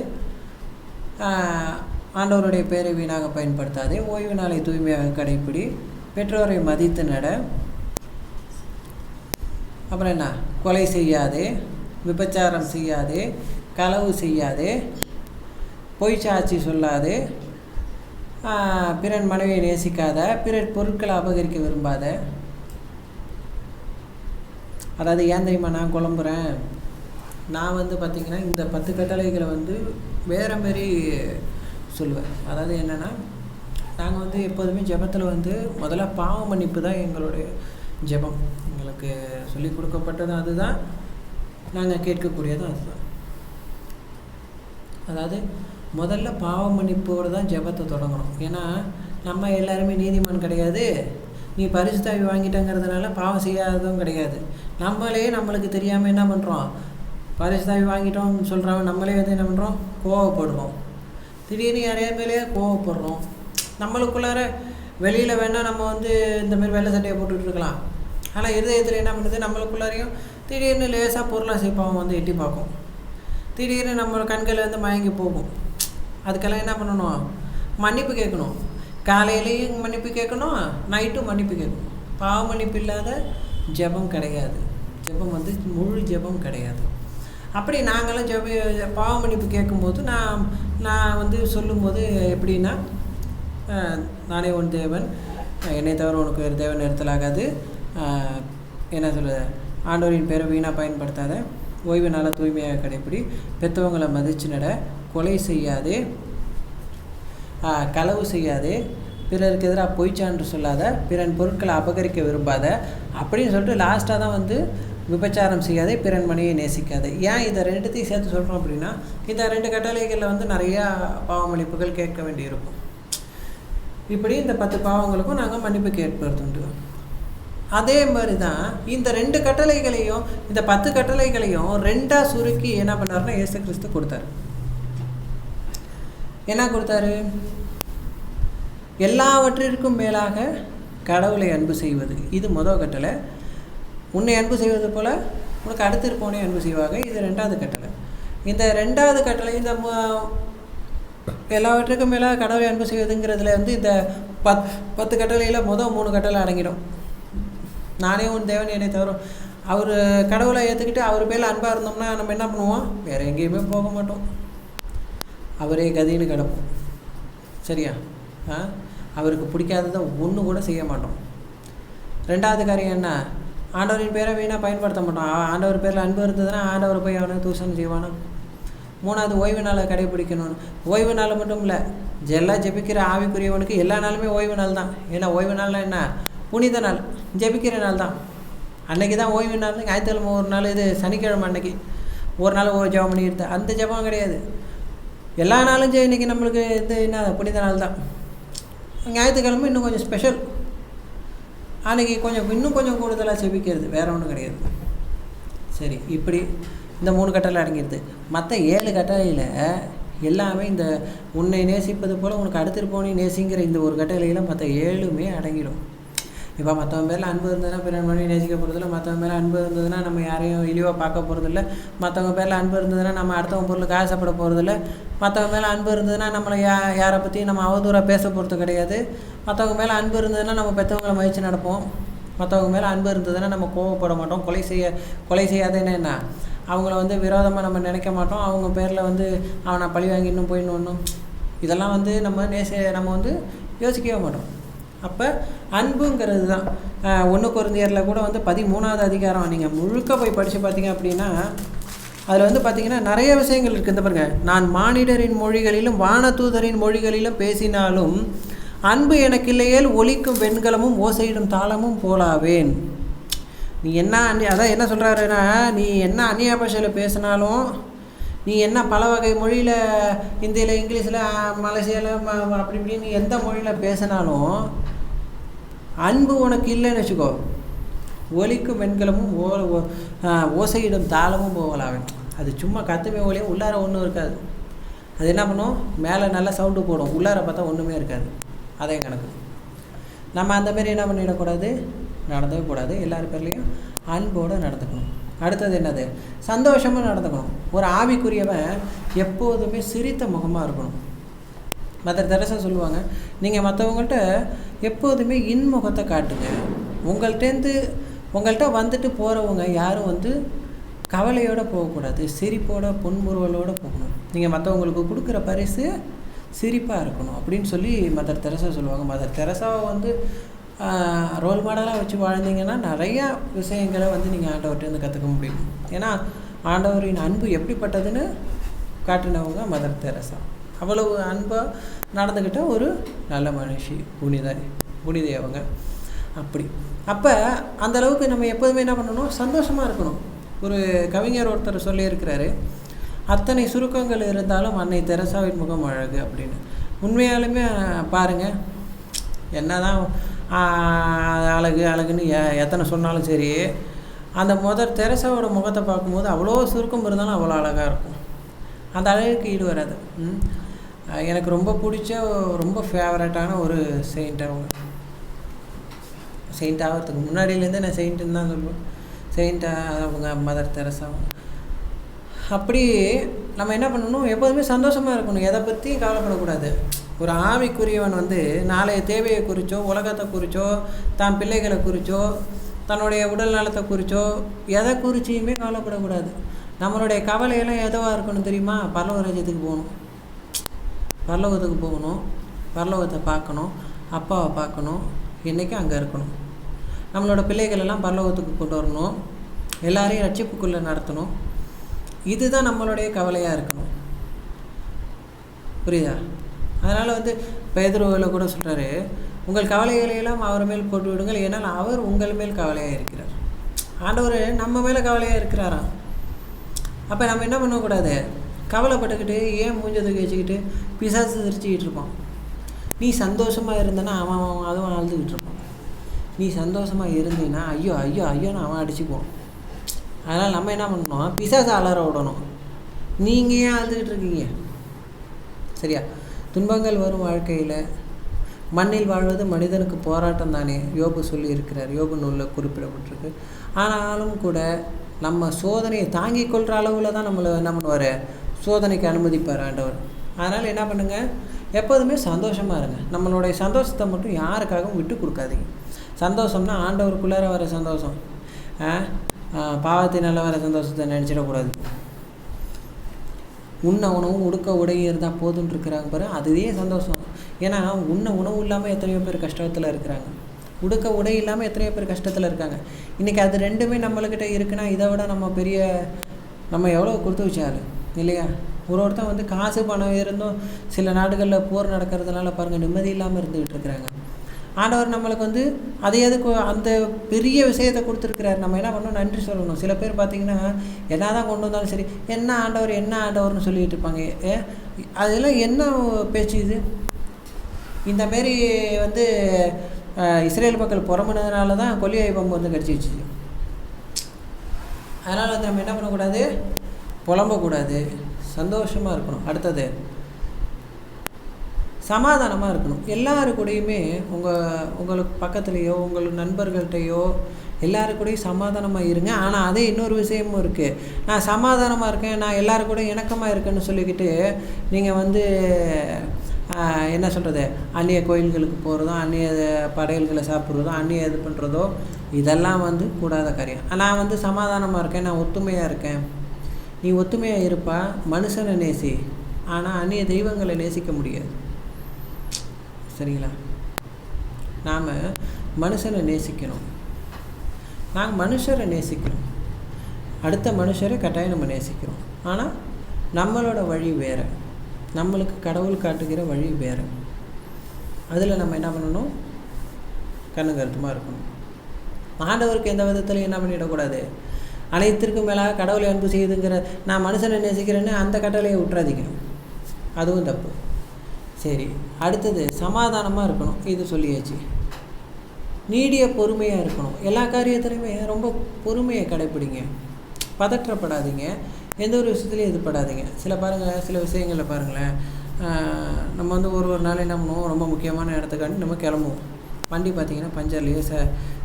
ஆண்டவருடைய பேரை வீணாக பயன்படுத்தாதே, ஓய்வு நாளை தூய்மையாக கடைப்பிடி, பெற்றோரை மதித்து நட, அப்புறம் என்ன, கொலை செய்யாதே, விபச்சாரம் செய்யாதே, களவு செய்யாதே, பொய் சாட்சி சொல்லாதே, பிறன் மனைவியை நேசிக்காத, பிறர் பொருட்களை அபகரிக்க விரும்பாத. அதாவது ஏன் தெரியுமா நான் குழம்புறேன், நான் பார்த்திங்கன்னா இந்த 10 கட்டளைகளை வேறு மாரி சொல்லுவேன். அதாவது என்னென்னா, நாங்கள் எப்போதுமே ஜெபத்தில் முதல்ல பாவ மன்னிப்பு தான் எங்களுடைய ஜெபம். எங்களுக்கு சொல்லி கொடுக்கப்பட்டது அதுதான், நாங்கள் கேட்கக்கூடியதும் அதுதான். அதாவது முதல்ல பாவ மன்னிப்போடு தான் ஜெபத்தை தொடங்கணும். ஏன்னா நம்ம எல்லாருமே நீதிமான் கிடையாது. நீ பரிசுத்தாவி வாங்கிட்டங்கிறதுனால பாவம் செய்யாததும் கிடையாது. நம்மளுக்கு தெரியாமல் என்ன பண்ணுறோம், பரிசுத்தாவி வாங்கிட்டோம்னு சொல்கிறவன் நம்மளே என்ன பண்ணுறோம், கோவப்படுறோம். திடீர்னு யாரையா மேலேயே கோவப்படுறோம். நம்மளுக்குள்ளார வெளியில் வேணால் நம்ம இந்தமாரி வெள்ளை சட்டையை போட்டுட்ருக்கலாம். ஆனால் இருதயத்தில் என்ன பண்ணுது, நம்மளுக்குள்ளாரையும் திடீர்னு லேசாக பொருளாசை பாவம் எட்டி பார்க்கும். திடீர்னு நம்ம கண்கள் மயங்கி போகும். அதுக்கெல்லாம் என்ன பண்ணணும், மன்னிப்பு கேட்கணும். காலையிலையும் மன்னிப்பு கேட்கணும், நைட்டும் மன்னிப்பு கேட்கணும். பாவ மன்னிப்பு இல்லாத ஜெபம் கிடையாது. ஜெபம் முழு ஜெபம் கிடையாது. அப்படி நாங்களும் பாவ மன்னிப்பு கேட்கும்போது நான் சொல்லும்போது எப்படின்னா, நானே உன் தேவன், என்னை தவிர உனக்கு ஒரு தேவன் நிறுத்தலாகாது, என்ன சொல்லுது, ஆண்டவரின் பேரை வீணாக பயன்படுத்தாத, ஓய்வு நாளாக தூய்மையாக கடைப்பிடி, பெற்றவங்களை மதிச்சு நட, கொலை செய்யாதே, களவு செய்யாதே, பிறருக்கு எதிராக பொய்ச்சான்று சொல்லாத, பிறன் பொருட்களை அபகரிக்க விரும்பாத அப்படின்னு சொல்லிட்டு லாஸ்ட்டாக தான் விபச்சாரம் செய்யாதே, பிறன் மனையை நேசிக்காதே. ஏன் இதை ரெண்டுத்தையும் சேர்த்து சொல்கிறோம் அப்படின்னா, இந்த 2 கட்டளைகளில் நிறையா பாவ மன்னிப்புகள் கேட்க வேண்டியிருக்கும். இப்படி இந்த 10 பாவங்களுக்கும் நாங்கள் மன்னிப்பு கேட்பதுண்டு. அதே மாதிரி தான் இந்த 2 கட்டளைகளையும், இந்த 10 கட்டளைகளையும் 2ஆக சுருக்கி என்ன பண்ணாருன்னா இயேசு கிறிஸ்து கொடுத்தாரு. என்ன கொடுத்தாரு, எல்லாவற்றிற்கும் மேலாக கடவுளை அன்பு செய்வது, இது முதல் கட்டளை. உன்னை அன்பு செய்வது போல் உனக்கு அடுத்து இருப்பவனே அன்பு செய்வாங்க, இது 2வது கட்டளை. இந்த 2வது கட்டளை, இந்த எல்லாவற்றுக்கும் மேலே கடவுளை அன்பு செய்வதுங்கிறதுல இந்த 10 கட்டளையில் முதல் 3 கட்டளை அடங்கிடும். நானே உன் தேவன் என்னை தவிர, அவர் கடவுளை ஏற்றுக்கிட்டு அவர் பேரில் அன்பாக இருந்தோம்னா நம்ம என்ன பண்ணுவோம், வேறு எங்கேயுமே போக மாட்டோம், அவரே கதின்னு கிடப்போம். சரியா? அவருக்கு பிடிக்காததை ஒன்று கூட செய்ய மாட்டோம். 2வது காரியம் என்ன, ஆண்டவரின் பேரை வீணாக பயன்படுத்த மாட்டோம். ஆண்டவர் பேரில் அன்பு இருந்ததுன்னா ஆண்டவர் போய் அவனை தூஷணம் செய்வானோ. 3வது ஓய்வு நாளை கடைபிடிக்கணும். ஓய்வு நாள் மட்டும் இல்லை, எல்லாம் ஜெபிக்கிற ஆவிக்குரியவனுக்கு எல்லா நாளுமே ஓய்வு நாள் தான். ஏன்னா ஓய்வு நாளில் என்ன, புனித நாள், ஜெபிக்கிற நாள் தான். அன்றைக்கி தான் ஓய்வு நாள். ஞாயிற்றுக்கிழமை ஒரு நாள், இது சனிக்கிழமை அன்னைக்கு ஒரு நாள் ஜெபம் பண்ணிடுது, அந்த ஜெபம் கிடையாது. எல்லா நாளும் இன்றைக்கி நம்மளுக்கு என்ன புனித நாள் தான். ஞாயிற்றுக்கிழமை இன்னும் கொஞ்சம் ஸ்பெஷல், அன்றைக்கி இன்னும் கொஞ்சம் கூடுதலாக ஜெபிக்கிறது, வேறு ஒன்றும் கிடையாது. சரி, இப்படி இந்த 3 கட்டளை அடங்கிடுது. மற்ற 7 கட்டளையில் எல்லாமே இந்த உன்னை நேசிப்பது போல் உனக்கு அடுத்திருப்பவனை நேசிங்கிற இந்த ஒரு கட்டளையில் மற்ற 7மே அடங்கிடும். இப்போ மற்றவங்க பேரில் அன்பு இருந்ததுன்னா பிறன் மனைவி நேசிக்க போகிறதில்ல, மற்றவங்க மேலே அன்பு இருந்ததுன்னா நம்ம யாரையும் இழிவாக பார்க்க போகிறதில்ல, மற்றவங்க பேரில் அன்பு இருந்ததுன்னா நம்ம அடுத்தவங்க பொருளுக்கு ஆசைப்பட போகிறதில்ல, மற்றவங்க மேலே அன்பு இருந்ததுன்னா நம்மளை யாரை பற்றியும் நம்ம அவதூறாக பேச போகிறது கிடையாது, மற்றவங்க மேலே அன்பு இருந்ததுன்னா நம்ம பெற்றவங்களை மதித்து நடப்போம், மற்றவங்க மேலே அன்பு இருந்ததுன்னா நம்ம கோவப்பட மாட்டோம், கொலை செய்யாதேன்னு என்ன, அவங்கள விரோதமாக நம்ம நினைக்க மாட்டோம், அவங்க பேரில் அவனை பழி வாங்கி இன்னும் போயிடணும், இதெல்லாம் நம்ம யோசிக்கவே மாட்டோம். அப்போ அன்புங்கிறது தான் 1 கொரிந்தியரில் கூட 13வது அதிகாரம் நீங்கள் முழுக்க போய் படித்து பார்த்தீங்க அப்படின்னா அதில் பார்த்திங்கன்னா நிறைய விஷயங்கள் இருக்குது. இந்த பாருங்க, நான் மானிடரின் மொழிகளிலும் வானதூதரின் மொழிகளிலும் பேசினாலும் அன்பு எனக்கு இல்லையேல் ஒலிக்கும் வெண்கலமும் ஓசையிடும் தாளமும் போலாவேன். நீ என்ன அதான் என்ன சொல்கிறாருன்னா, நீ என்ன அந்நிய பாஷையில் பேசினாலும், நீ என்ன பல வகை மொழியில், ஹிந்தியில், இங்கிலீஷில், மலேசியாவில், அப்படி இப்படின்னு எந்த மொழியில் பேசினாலும் அன்பு உனக்கு இல்லைன்னு வச்சுக்கோ, ஒலிக்கும் வெண்கலமும் ஓசையிடும் தாளமும் போகலாவேன். அது சும்மா கத்துமே ஒலியும், உள்ளார ஒன்றும் இருக்காது. அது என்ன பண்ணும், மேலே நல்லா சவுண்டு போடும், உள்ளார பார்த்தா ஒன்றுமே இருக்காது. அதே கணக்கு. நம்ம அந்தமாரி என்ன பண்ணிடக்கூடாது, நடந்தவே கூடாது. எல்லார் பேர்லேயும் அன்போடு நடந்துக்கணும். அடுத்தது என்னது, சந்தோஷமாக நடந்துக்கணும். ஒரு ஆவிக்குரியவன் எப்போதுமே சிரித்த முகமாக இருக்கணும். மதர் தெரசா சொல்லுவாங்க, நீங்கள் மற்றவங்கள்ட்ட எப்போதுமே இன்முகத்தை காட்டுங்க. உங்கள்கிட்ட வந்துட்டு போகிறவங்க யாரும் கவலையோடு போகக்கூடாது, சிரிப்போட புன்முறுவலோடு போகணும். நீங்கள் மற்றவங்களுக்கு கொடுக்குற பரிசு சிரிப்பாக இருக்கணும் அப்படின்னு சொல்லி மதர் தெரசா சொல்லுவாங்க. மதர் தெரசாவை வந்து ரோல் மாடலாக வச்சு வாழ்ந்தீங்கன்னா நிறையா விஷயங்களை வந்து நீங்கள் ஆண்டவர்கிட்டருந்து கற்றுக்க முடியும். ஏன்னா ஆண்டவரின் அன்பு எப்படிப்பட்டதுன்னு காட்டினவங்க மதர் தெரசா. அவ்வளவு அன்பாக நடந்துக்கிட்ட ஒரு நல்ல மனுஷி, புனிதை அவங்க. அப்போ அந்தளவுக்கு நம்ம எப்போதுமே என்ன பண்ணணும், சந்தோஷமாக இருக்கணும். ஒரு கவிஞர் ஒருத்தர் சொல்லியிருக்கிறாரு, அத்தனை சுருக்கங்கள் இருந்தாலும் அன்னை தெரசாவின் முகம் அழகு அப்படின்னு. உண்மையாலுமே பாருங்கள், என்ன தான் அழகுன்னு எத்தனை சொன்னாலும் சரி, அந்த மதர் தெரசாவோட முகத்தை பார்க்கும்போது அவ்வளோ சுருக்கம் இருந்தாலும் அவ்வளோ அழகாக இருக்கும். அந்த அழகுக்கு ஈடு வராது. எனக்கு ரொம்ப பிடிச்ச ரொம்ப ஃபேவரட்டான ஒரு செயின்ட் அவங்க. செயின்ட் ஆகிறதுக்கு முன்னாடியிலேருந்து நான் செயின்ட்டுன்னு தான் சொல்லுவேன். செயின்ட்டாக அவங்க மதர் தெரசா. அப்படி நம்ம என்ன பண்ணணும், எப்போதுமே சந்தோஷமாக இருக்கணும், எதை பற்றியும் கவலைப்படக்கூடாது. ஒரு ஆவிக்குரியவன் வந்து நாளைய தேவையை குறித்தோ, உலகத்தை குறித்தோ, தான் பிள்ளைகளை குறித்தோ, தன்னுடைய உடல் நலத்தை குறித்தோ, எதை குறிச்சியுமே கவலைப்படக்கூடாது. நம்மளுடைய கவலையெல்லாம் எதுவாக இருக்கணும் தெரியுமா? பரலோக ராஜ்யத்துக்கு போகணும், பரலோகத்துக்கு போகணும், பரலோகத்தை பார்க்கணும், அப்பாவை பார்க்கணும், என்றைக்கும் அங்கே இருக்கணும். நம்மளோட பிள்ளைகளெல்லாம் பரலோகத்துக்கு கொண்டு வரணும், எல்லாரையும் ரட்சிப்புக்குள்ளே நடத்தணும். இதுதான் நம்மளுடைய கவலையாக இருக்கணும். புரியுதா? அதனால் வந்து பேதுருவில் கூட சொல்கிறாரு, உங்கள் கவலைகளையெல்லாம் அவர் மேல் போட்டு விடுங்கள், ஏன்னால் அவர் உங்கள் மேல் கவலையாக இருக்கிறார். ஆண்டவர் நம்ம மேலே கவலையாக இருக்கிறாராம். அப்போ நம்ம என்ன பண்ணக்கூடாது, கவலைப்பட்டுக்கிட்டு ஏன் மூஞ்சதுக்கு வச்சுக்கிட்டு பிசாசு சிரிச்சுக்கிட்டு இருப்பான். நீ சந்தோஷமாக இருந்தேன்னா அவன் அதுவும் அழுதுகிட்டு இருப்பான். நீ சந்தோஷமாக இருந்தீன்னா ஐயோ ஐயோ ஐயோன்னு அவன் அடிச்சுக்குவான். அதனால் நம்ம என்ன பண்ணணும், பிசாசை அலற விடணும். நீங்கள் ஏன் அழுதுகிட்டு இருக்கீங்க? சரியா? துன்பங்கள் வரும் வாழ்க்கையில் மண்ணில் வாழ்வது மனிதனுக்கு போராட்டம் தானே, யோபு சொல்லி இருக்கிறார், யோபு நூலில் குறிப்பிடப்பட்டிருக்கு. ஆனாலும் கூட நம்ம சோதனையை தாங்கிக் கொள்கிற அளவில் தான் நம்மளை என்ன பண்ணுவார், சோதனைக்கு அனுமதிப்பார் ஆண்டவர். அதனால் என்ன பண்ணுங்கள், எப்போதுமே சந்தோஷமாக இருங்க. நம்மளுடைய சந்தோஷத்தை மட்டும் யாருக்காகவும் விட்டு கொடுக்காதீங்க. சந்தோஷம்னா ஆண்டவருக்குள்ளார வர சந்தோஷம், பாவத்தினால வர சந்தோஷத்தை நினச்சிடக்கூடாது. உண்ண உணவும் உடுக்க உடையும் இருந்தால் போதுன்னு இருக்கிறாங்க பாரு, அதுவே சந்தோஷம். ஏன்னா உண்ண உணவு இல்லாமல் எத்தனையோ பேர் கஷ்டத்தில் இருக்கிறாங்க, உடுக்க உடை இல்லாமல் எத்தனையோ பேர் கஷ்டத்தில் இருக்காங்க. இன்றைக்கி அது ரெண்டுமே நம்மளுக்கிட்ட இருக்குன்னா இதை விட நம்ம எவ்வளோ கொடுத்து வச்சாரு இல்லையா? ஒருத்தன் வந்து காசு பணம் இருந்தும் சில நாடுகளில் போர் நடக்கிறதுனால பாருங்கள் நிம்மதி இல்லாமல் இருந்துக்கிட்டு இருக்கிறாங்க. ஆண்டவர் நம்மளுக்கு வந்து எதுக்கு அந்த பெரிய விஷயத்தை கொடுத்துருக்கிறார். நம்ம என்ன பண்ணணும், நன்றி சொல்லணும். சில பேர் பார்த்திங்கன்னா என்ன தான் கொண்டு வந்தாலும் சரி, என்ன ஆண்டவர்னு சொல்லிகிட்டு இருப்பாங்க. அதெல்லாம் என்ன பேச்சு இது? இந்தமாரி வந்து இஸ்ரேல் மக்கள் புறமுனதுனால தான் கொல்லியாய் பம்பு வந்து கடிச்சிச்சு. அதனால் வந்து நம்ம என்ன பண்ணக்கூடாது, புலம்பக்கூடாது, சந்தோஷமாக இருக்கணும். அடுத்தது சமாதானமாக இருக்கணும். எல்லாரு கூடயுமே உங்களுக்கு பக்கத்துலேயோ உங்கள் நண்பர்கள்ட்டையோ எல்லாரு கூடயும் சமாதானமாக இருங்க. ஆனால் அதே இன்னொரு விஷயமும் இருக்குது, நான் சமாதானமாக இருக்கேன், நான் எல்லாரு கூட இணக்கமாக இருக்கேன்னு சொல்லிக்கிட்டு நீங்கள் வந்து என்ன சொல்கிறது, அந்நிய கோயில்களுக்கு போகிறதும், அந்நிய படையல்களை சாப்பிட்றதும், அந்நிய இது பண்ணுறதோ, இதெல்லாம் வந்து கூடாத காரியம். நான் வந்து சமாதானமாக இருக்கேன், நான் ஒத்துமையாக இருக்கேன். நீ ஒத்துமையாக இருப்பா, மனுஷனை நேசி, ஆனால் அந்நிய தெய்வங்களை நேசிக்க முடியாது. சரிங்களா? நாம் மனுஷனை நேசிக்கணும், நாங்கள் மனுஷரை நேசிக்கிறோம், அடுத்த மனுஷரை கட்டாயம் நம்ம நேசிக்கிறோம். ஆனால் நம்மளோட வழி வேறு, நம்மளுக்கு கடவுள் காட்டுகிற வழி வேறு. அதில் நம்ம என்ன பண்ணணும், கண்ணுங்கருத்துமாக இருக்கணும். ஆண்டவருக்கு எந்த விதத்துலையும் என்ன பண்ணிடக்கூடாது, அனைத்திற்கும் மேலாக கடவுளை அன்பு செய்யுதுங்கிற நான் மனுஷனை நேசிக்கிறேன்னு அந்த கட்டளையை விட்டுறாதீங்க, அதுவும் தப்பு. சரி, அடுத்தது சமாதானமாக இருக்கணும், இது சொல்லியாச்சு. நீடிய பொறுமையாக இருக்கணும். எல்லா காரியத்துலையுமே ரொம்ப பொறுமையை கடைப்பிடிங்க, பதற்றப்படாதீங்க, எந்த ஒரு விஷயத்துலையும் எதிர்படாதீங்க. சில விஷயங்களில் பாருங்களேன், நம்ம வந்து ஒரு நாள் என்ன பண்ணுவோம், ரொம்ப முக்கியமான இடத்துக்காண்டி நம்ம கிளம்புவோம். வண்டி பார்த்திங்கன்னா பஞ்சர்லேயே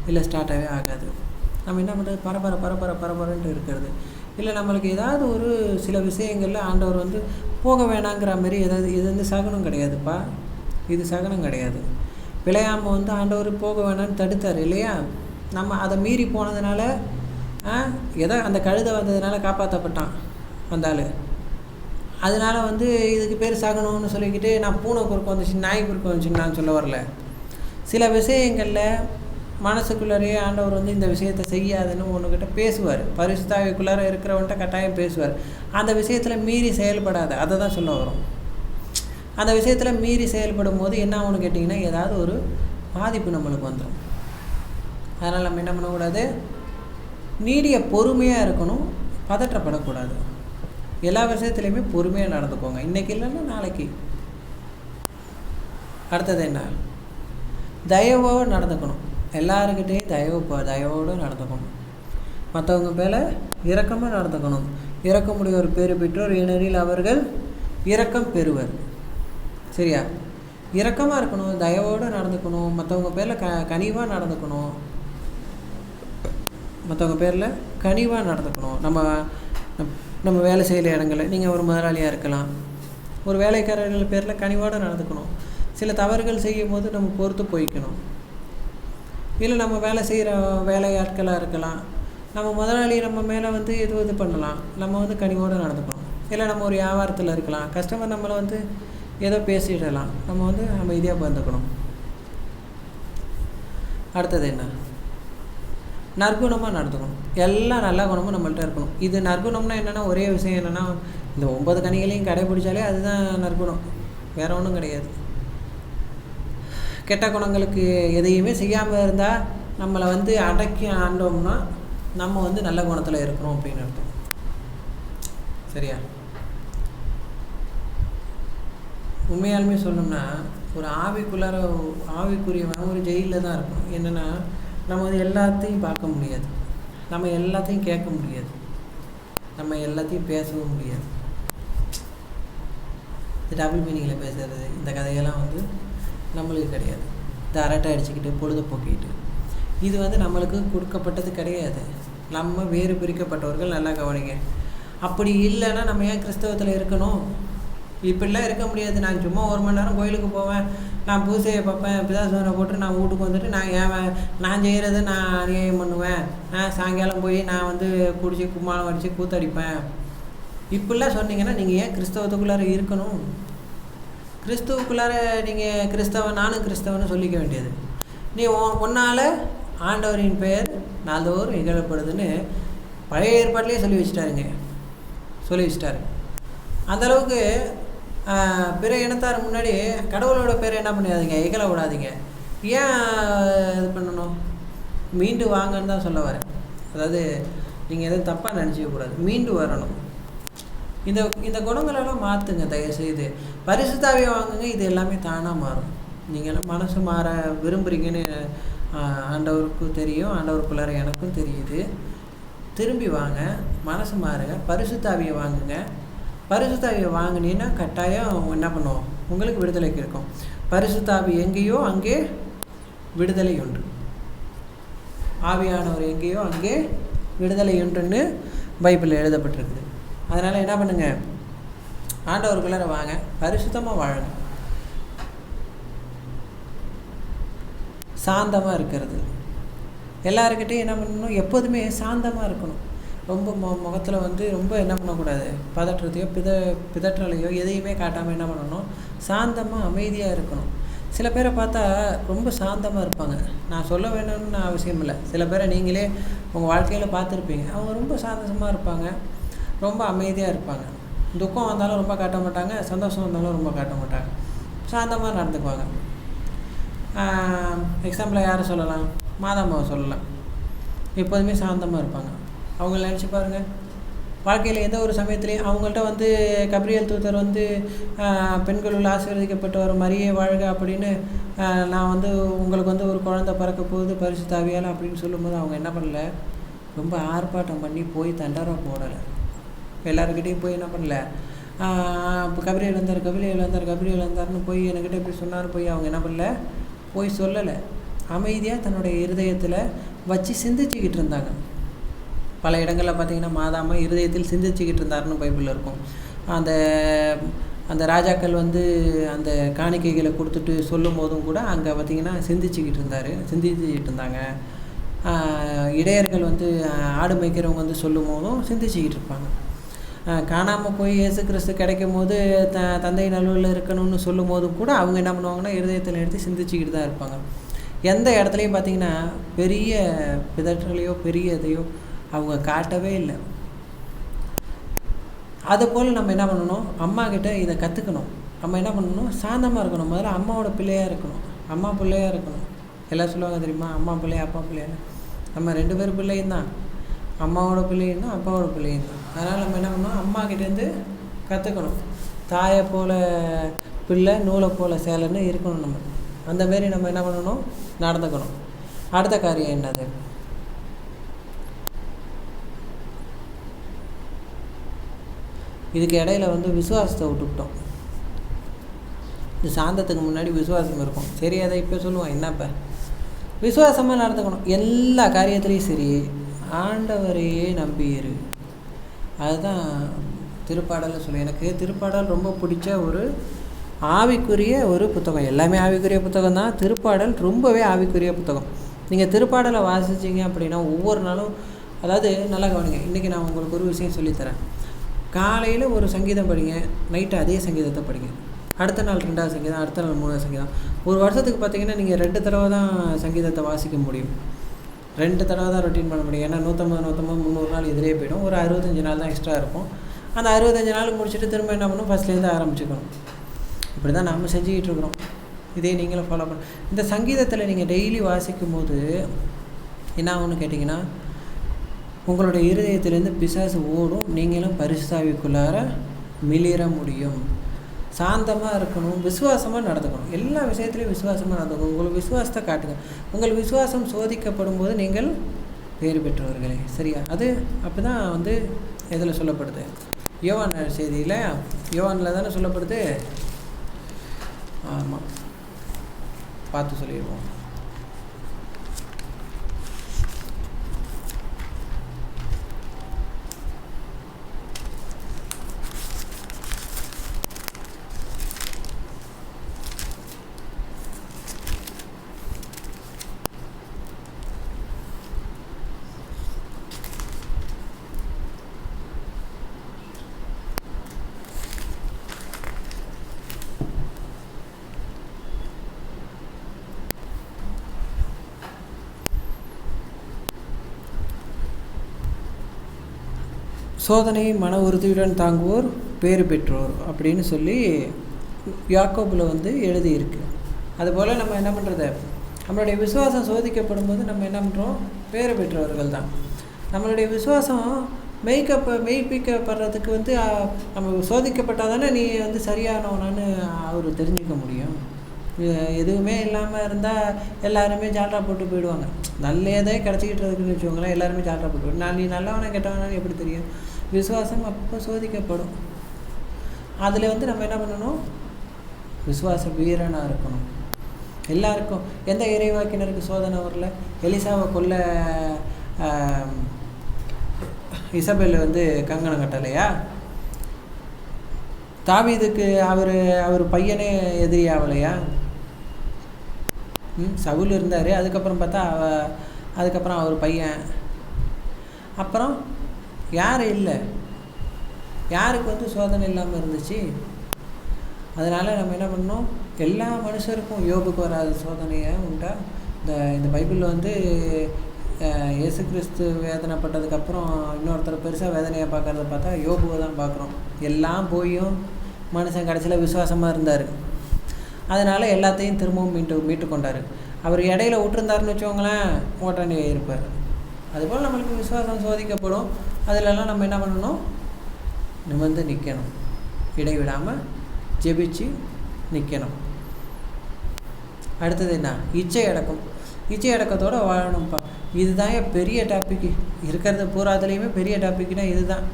இல்லை ஸ்டார்ட்டாகவே ஆகாது. நம்ம என்ன பண்ணுறது, பரபரன்ட்டு இருக்கிறது. இல்லை நம்மளுக்கு ஏதாவது ஒரு சில விஷயங்களில் ஆண்டவர் வந்து போக வேணாங்கிற மாதிரி ஏதாவது, இது வந்து சகனம் கிடையாதுப்பா, இது சகனம் கிடையாது. விளையாமல் வந்து ஆண்டவர் போக வேணான்னு தடுத்தார் இல்லையா? நம்ம அதை மீறி போனதுனால ஏதோ அந்த கழுதை வந்ததுனால காப்பாற்றப்பட்டான் அந்த ஆள். அதனால வந்து இதுக்கு பேர் சகுனம்னு சொல்லிக்கிட்டு நான் பூனை குறுக்க வந்துச்சு நாய் குறுக்க வந்துச்சுன்னு நான் சொல்ல வரல. சில விஷயங்களில் மனசுக்குள்ளாரே ஆண்டவர் வந்து இந்த விஷயத்தை செய்யாதுன்னு ஒன்றுக்கிட்ட பேசுவார். பரிசுத்தாவிக்குள்ளார இருக்கிறவன்ட்ட கட்டாயம் பேசுவார். அந்த விஷயத்தில் மீறி செயல்படாது, அதை தான் சொல்ல வரும். அந்த விஷயத்தில் மீறி செயல்படும் போது என்ன ஆகும்னு கேட்டிங்கன்னா ஏதாவது ஒரு பாதிப்பு நம்மளுக்கு வந்துடும். அதனால் நம்ம என்ன பண்ணக்கூடாது, நீடிய பொறுமையாக இருக்கணும், பதற்றப்படக்கூடாது. எல்லா விஷயத்துலையுமே பொறுமையாக நடந்துக்கோங்க. இன்றைக்கி இல்லைன்னா நாளைக்கு. அடுத்தது என்ன, தயவோடு நடந்துக்கணும். எல்லாருக்கிட்டேயும் தயவோடு நடந்துக்கணும். மற்றவங்க மேலே இரக்கமாக நடந்துக்கணும். இரக்கமுடையோர் பேறு பெற்றோர் ஏனெனில் அவர்கள் இரக்கம் பெறுவர். சரியா? இரக்கமாக இருக்கணும், தயவோடு நடந்துக்கணும், மற்றவங்க பேரில் கனிவாக நடந்துக்கணும். மற்றவங்க பேரில் கனிவாக நடந்துக்கணும். நம்ம வேலை செய்கிற இடங்களில் நீங்கள் ஒரு முதலாளியாக இருக்கலாம், ஒரு வேலைக்காரர்கள் பேரில் கனிவோடு நடந்துக்கணும். சில தவறுகள் செய்யும் போது நம்ம பொறுத்து போய்க்கணும். இல்லை நம்ம வேலை செய்கிற வேலையாட்களாக இருக்கலாம், நம்ம முதலாளி நம்ம மேலே வந்து இது பண்ணலாம், நம்ம வந்து கனிவோடு நடந்துக்கணும். இல்லை நம்ம ஒரு வியாபாரத்தில் இருக்கலாம், கஸ்டமர் நம்மளை வந்து ஏதோ பேசிடலாம், நம்ம வந்து அமைதியாக பந்துக்கணும். அடுத்தது என்ன, நற்குணமாக நடந்துக்கணும். எல்லா நல்ல குணமும் நம்மள்கிட்ட இருக்கணும். இது நற்குணம்னா என்னென்னா ஒரே விஷயம் என்னென்னா இந்த 9 கனிகளையும் கடைபிடிச்சாலே அதுதான் நற்குணம், வேறு ஒன்றும் கிடையாது. கெட்ட குணங்களுக்கு எதையுமே செய்யாமல் இருந்தால் நம்மளை வந்து அடக்கி ஆண்டோம்னா நம்ம வந்து நல்ல குணத்தில் இருக்கிறோம் அப்படின்னு அர்த்தம். சரியா? உண்மையாலுமே சொல்லணும்னா ஒரு ஆவிக்குரியவன் ஒரு ஜெயிலில் தான் இருக்கணும். என்னென்னா நம்ம வந்து எல்லாத்தையும் பார்க்க முடியாது, நம்ம எல்லாத்தையும் கேட்க முடியாது, நம்ம எல்லாத்தையும் பேசவும் முடியாது. இந்த டபுள் மீனிங்கில் பேசுகிறது இந்த கதையெல்லாம் வந்து நம்மளுக்கு கிடையாது. இந்த அரட்டை அடிச்சுக்கிட்டு பொழுது போக்கிட்டு இது வந்து நம்மளுக்கு கொடுக்கப்பட்டது கிடையாது. நம்ம வேறு பிரிக்கப்பட்டவர்கள். நல்லா கவனிங்க. அப்படி இல்லைன்னா நம்ம ஏன் கிறிஸ்தவத்தில் இருக்கணும்? இப்படிலாம் இருக்க முடியாது. நான் சும்மா 1 மணி நேரம் கோயிலுக்கு போவேன், நான் பூசையை பார்ப்பேன், பிதாசோனை போட்டு நான் வீட்டுக்கு வந்துட்டு நான் செய்கிறது நான் அநியாயம் பண்ணுவேன், சாயங்காலம் போய் நான் வந்து குடிச்சு கும்மாளம் அடித்து கூத்தடிப்பேன். இப்படிலாம் சொன்னீங்கன்னா நீங்கள் ஏன் கிறிஸ்தவத்துக்குள்ளார இருக்கணும்? கிறிஸ்துவுக்குள்ளார நீங்கள் நானும் கிறிஸ்தவன்னு சொல்லிக்க வேண்டியது. நீ உன்னால் ஆண்டவரின் பெயர் நாள்தோறும் இகழப்படுதுன்னு பழைய ஏற்பாட்டிலே சொல்லி வச்சுட்டாரு. அந்தளவுக்கு பிற இனத்தார் முன்னாடி கடவுளோட பேரை என்ன பண்ணிடாதீங்க, இகழ விடாதீங்க. ஏன் இது பண்ணணும்? மீண்டு வாங்கன்னு தான் சொல்ல வரேன். அதாவது நீங்கள் எதுவும் தப்பாக நினச்சிக்கக்கூடாது, மீண்டு வரணும். இந்த குணங்களெல்லாம் மாற்றுங்க தயவுசெய்து. பரிசுத்தாவியை வாங்குங்க, இது எல்லாமே தானாக மாறும். நீங்கள் மனசு மாற விரும்புகிறீங்கன்னு ஆண்டவருக்கும் தெரியும், ஆண்டவருக்குள்ளார எனக்கும் தெரியுது. திரும்பி வாங்க, மனசு மாறுங்க, பரிசுத்தாவியை வாங்குங்க. பரிசுத்தாவியை வாங்கினீங்கன்னா கட்டாயம் என்ன பண்ணுவோம், உங்களுக்கு விடுதலை கிடைக்கும். பரிசுத்தாவி எங்கேயோ அங்கே விடுதலை உண்டு, ஆவியானவர் எங்கேயோ அங்கே விடுதலை உண்டுன்னு பைபிளில் எழுதப்பட்டிருக்குது. அதனால் என்ன பண்ணுங்கள், ஆண்டவருக்குள்ளார வாங்க, பரிசுத்தமாக வாழுங்க. சாந்தமாக இருக்கிறது, எல்லாருக்கிட்டையும் என்ன பண்ணணும், எப்போதுமே சாந்தமாக இருக்கணும். ரொம்ப முகத்தில் வந்து ரொம்ப என்ன பண்ணக்கூடாது, பதற்றத்தையோ பிதற்றலையோ எதையுமே காட்டாமல் என்ன பண்ணணும், சாந்தமாக அமைதியாக இருக்கணும். சில பேரை பார்த்தா ரொம்ப சாந்தமாக இருப்பாங்க. நான் சொல்ல வேணும்னு அவசியம் இல்லை, சில பேரை நீங்களே உங்கள் வாழ்க்கையில் பார்த்துருப்பீங்க. அவங்க ரொம்ப சாந்தமாக இருப்பாங்க, ரொம்ப அமைதியாக இருப்பாங்க. துக்கம் வந்தாலும் ரொம்ப காட்ட மாட்டாங்க, சந்தோஷம் வந்தாலும் ரொம்ப காட்ட மாட்டாங்க, சாந்தமாக நடந்துக்குவாங்க. எக்ஸாம்பிளாக யாரை சொல்லலாம், மாதாம்மாவை சொல்லலாம். எப்போதுமே சாந்தமாக இருப்பாங்க. அவங்க நினச்சி பாருங்கள், வாழ்க்கையில் எந்த ஒரு சமயத்துலேயும் அவங்கள்ட்ட வந்து கபிரியேல் தூதர் வந்து பெண்களுள் ஆசீர்வதிக்கப்பட்டவர் மரியே வாழ்க அப்படின்னு நான் வந்து உங்களுக்கு வந்து ஒரு குழந்தை பிறக்க போகுது பரிசுத்தாவியால் அப்படின்னு சொல்லும்போது அவங்க என்ன பண்ணல, ரொம்ப ஆர்ப்பாட்டம் பண்ணி போய் தண்டரை போடலை. எல்லாருக்கிட்டையும் போய் என்ன பண்ணல, இப்போ கபிரியேல் வந்தார்னு போய் என்கிட்ட இப்படி சொன்னார் போய் அவங்க என்ன பண்ணல, போய் சொல்லலை. அமைதியாக தன்னுடைய இருதயத்தில் வச்சு சிந்திச்சுக்கிட்டு இருந்தாங்க. பல இடங்களில் பார்த்திங்கன்னா மாதாமா இருதயத்தில் சிந்திச்சுக்கிட்டு இருந்தாருன்னு பைபிளில் இருக்கும். அந்த ராஜாக்கள் வந்து அந்த காணிக்கைகளை கொடுத்துட்டு சொல்லும் போதும் கூட அங்கே பார்த்திங்கன்னா சிந்திச்சுக்கிட்டு இருந்தாங்க. இடையர்கள் வந்து ஆடு மேய்க்கிறவங்க வந்து சொல்லும் போதும் சிந்திச்சுக்கிட்டு இருப்பாங்க. காணாமல் போய் இயேசு கிறிஸ்து கிடைக்கும் போது தந்தை நல்வழியில் இருக்கணும்னு சொல்லும் போதும் கூட அவங்க என்ன பண்ணுவாங்கன்னா இருதயத்தில் எடுத்து சிந்திச்சுக்கிட்டு தான் இருப்பாங்க. எந்த இடத்துலையும் பார்த்திங்கன்னா பெரிய பிதற்றலையோ பெரிய இதையோ அவங்க காட்டவே இல்லை. அதுபோல் நம்ம என்ன பண்ணணும், அம்மாக்கிட்ட இதை கற்றுக்கணும். நம்ம என்ன பண்ணணும், சாந்தமாக இருக்கணும். முதல்ல அம்மாவோட பிள்ளையாக இருக்கணும், அம்மா பிள்ளையாக இருக்கணும். எல்லாம் சொல்லுவாங்க தெரியுமா, அம்மா பிள்ளையா அப்பா பிள்ளையா. நம்ம 2 பேர் பிள்ளையும் தான், அம்மாவோட பிள்ளையும் தான் அப்பாவோட பிள்ளையும் தான். அதனால் நம்ம என்ன பண்ணணும், அம்மாக்கிட்டேருந்து கற்றுக்கணும். தாயை போல் பிள்ளை நூலை போல் சேலைன்னு இருக்கணும். நம்ம அந்தமாரி நம்ம என்ன பண்ணணும், நடந்துக்கணும். அடுத்த காரியம் என்னது, இதுக்கு இடையில விசுவாசத்தை விட்டுக்கிட்டோம். இந்த சாந்தத்துக்கு முன்னாடி விசுவாசம் இருக்கும். சரி, அதை இப்போ சொல்லுவோம். என்னப்போ விசுவாசமாக நடந்துக்கணும். எல்லா காரியத்துலேயும் சரி, ஆண்டவரையே நம்பியிரு. அதுதான் திருப்பாடலில் சொல்லி. எனக்கு திருப்பாடல் ரொம்ப பிடிச்ச ஒரு ஆவிக்குரிய ஒரு புத்தகம். எல்லாமே ஆவிக்குரிய புத்தகம் தான். திருப்பாடல் ரொம்பவே ஆவிக்குரிய புத்தகம். நீங்கள் திருப்பாடலை வாசிச்சிங்க அப்படின்னா ஒவ்வொரு நாளும், அதாவது நல்லா கவனிங்க. இன்றைக்கி நான் உங்களுக்கு ஒரு விஷயம் சொல்லித்தரேன். காலையில் ஒரு சங்கீதம் படிங்க, நைட்டு அதே சங்கீதத்தை படிங்க. அடுத்த நாள் 2வது சங்கீதம், அடுத்த நாள் 3வது சங்கீதம். ஒரு வருஷத்துக்கு பார்த்தீங்கன்னா நீங்கள் 2 தடவை தான் சங்கீதத்தை வாசிக்க முடியும். 2 தடவை தான் ரொட்டீன் பண்ண முடியும். ஏன்னா 150 300 நாள் எதிரே போய்டும். ஒரு 65 நாள் தான் எக்ஸ்ட்ரா இருக்கும். அந்த 65 நாள் முடிச்சுட்டு திரும்ப என்ன பண்ணணும், ஃபஸ்ட்லேருந்து ஆரம்பிச்சுக்கணும். இப்படி தான் நம்ம செஞ்சுக்கிட்டு இருக்கிறோம். இதே நீங்களும் ஃபாலோ பண்ண. இந்த சங்கீதத்தில் நீங்கள் டெய்லி வாசிக்கும் போது என்ன ஆகும்னு கேட்டிங்கன்னா, உங்களுடைய இருதயத்திலேருந்து பிசாசு ஓடும். நீங்களும் பரிசுத்தாவிக்குள்ளார மிளிர முடியும். சாந்தமாக இருக்கணும், விசுவாசமாக நடந்துக்கணும். எல்லா விஷயத்துலையும் விசுவாசமாக நடந்துக்கணும். உங்கள் விசுவாசத்தை காட்டுங்க. உங்கள் விசுவாசம் சோதிக்கப்படும் போது நீங்கள் பேறு பெற்றவர்களே. சரியா? அது அப்படி தான் எதில் சொல்லப்படுது, யோவான் செய்தியில், யோவானில் தானே சொல்லப்படுது. ஆமாம், பார்த்து சொல்லிடுவோம். சோதனையை மன உறுதியுடன் தாங்குவோர் பேறு பெற்றோர் அப்படின்னு சொல்லி யாக்கோபில் எழுதியிருக்கு. அதுபோல் நம்ம என்ன பண்ணுறது, நம்மளுடைய விசுவாசம் சோதிக்கப்படும் போது நம்ம என்ன பண்ணுறோம், பேறு பெற்றவர்கள் தான். நம்மளுடைய விசுவாசம் மெய்ப்பிக்கப்படுறதுக்கு நம்ம சோதிக்கப்பட்டால் தானே நீ சரியானவனான்னு அவர் தெரிஞ்சுக்க முடியும். எதுவுமே இல்லாமல் இருந்தால் எல்லாருமே ஜால்ரா போட்டு போயிடுவாங்க. நல்லதே கிடச்சிக்கிட்டு இருக்குன்னு வச்சுக்கோங்களேன், எல்லாருமே ஜால்ரா போட்டு போய்டும். நீ நல்லவனா கெட்டவனான்னு எப்படி தெரியும்? விசுவாசம் அப்போ சோதிக்கப்படும். அதில் நம்ம என்ன பண்ணணும், விசுவாச வீரனாக இருக்கணும். எல்லாருக்கும். எந்த இறைவாக்கினருக்கு சோதனை வரல? எலிசாவை கொல்ல இசபெல் கங்கணம் கட்டலையா? தாவீதுக்கு அவர் பையனே எதிரி ஆகலையா? சவுல் இருந்தார், அதுக்கப்புறம் பார்த்தா அதுக்கப்புறம் அவர் பையன். அப்புறம் யார் இல்லை? யாருக்கு சோதனை இல்லாமல் இருந்துச்சு? அதனால் நம்ம என்ன பண்ணோம், எல்லா மனுஷருக்கும், யோபுக்கு வராத சோதனையை உண்டா? இந்த பைபிளில் இயேசு கிறிஸ்து வேதனைப்பட்டதுக்கப்புறம் இன்னொருத்தர் பெருசாக வேதனையை பார்க்குறத பார்த்தா யோபுவை தான் பார்க்குறோம். எல்லாம் போயும் மனுஷன் கடைசியில் விசுவாசமாக இருந்தார். அதனால் எல்லாத்தையும் திரும்பவும் மீட்டு கொண்டார். அவர் இடையில விட்டுருந்தாருன்னு வச்சுக்கோங்களேன், ஓட்டாண்டி இருப்பார். அதுபோல் நம்மளுக்கு விசுவாசம் சோதிக்கப்படும். அதிலெல்லாம் நம்ம என்ன பண்ணணும், நிமிர்ந்து நிற்கணும், இடைவிடாமல் ஜெபிச்சு நிற்கணும். அடுத்தது என்ன, இச்சை அடக்கம். இச்சை அடக்கத்தோடு வாழணும்ப்பா. இதுதான் பெரிய டாப்பிக்கு இருக்கிறது. பூராத்துலேயுமே பெரிய டாப்பிக்னா இதுதான்.